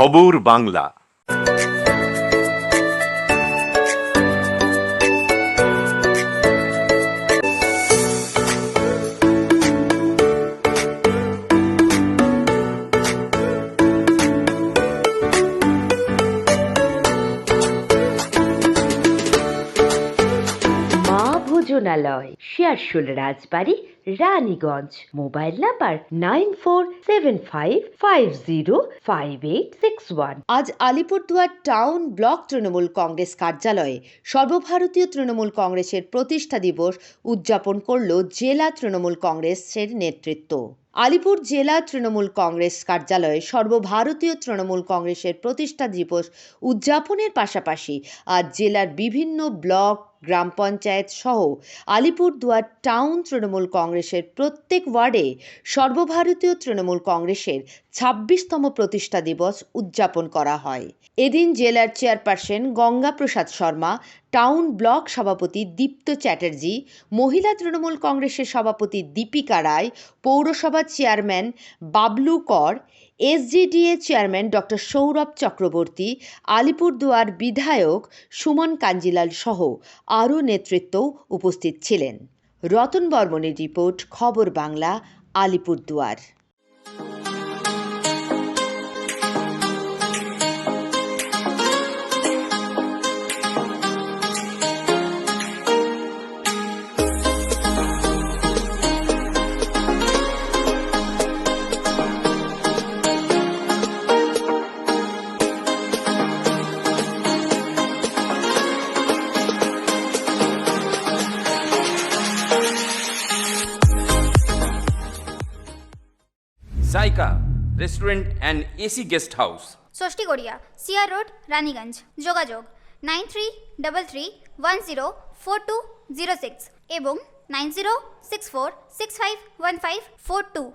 খবর বাংলা। ভোজনালয়, Searsole Rajbari, Raniganj. Mobile number 9475505861। আজ আলিপুরদুয়ার টাউন ব্লক তৃণমূল কংগ্রেস কার্যালয়ে সর্বভারতীয় তৃণমূল কংগ্রেসের প্রতিষ্ঠা দিবস উদযাপন করল জেলা তৃণমূল কংগ্রেসের নেতৃত্ব। আলিপুর জেলা তৃণমূল কংগ্রেস কার্যালয়ে সর্বভারতীয় তৃণমূল কংগ্রেসের প্রতিষ্ঠা দিবস উদযাপনের পাশাপাশি আজ জেলার বিভিন্ন ব্লক, গ্রাম পঞ্চায়েত সহ আলিপুরদুয়ার টাউন তৃণমূল কংগ্রেসের প্রত্যেক ওয়ার্ডে সর্বভারতীয় তৃণমূল কংগ্রেসের ২৬তম প্রতিষ্ঠা দিবস উদযাপন করা হয়। এদিন জেলার চেয়ারপারসন গঙ্গা প্রসাদ শর্মা, টাউন ব্লক সভাপতি দীপ্ত চ্যাটার্জি, মহিলা তৃণমূল কংগ্রেসের সভাপতি দীপিকা রায়, পৌরসভা চেয়ারম্যান বাবলু কর, এসজিডিএ চেয়ারম্যান ডক্টর সৌরভ চক্রবর্তী, আলিপুরদুয়ার বিধায়ক সুমন কাঞ্জিলাল সহ আরও নেতৃত্বও উপস্থিত ছিলেন। রতন বর্মনের report, Khabar Bangla, Alipurduar. Jaika restaurant and AC guest house, Shashthigoria, CR road, Raniganj. যোগাযোগ 9333104206 এবং 9064651542।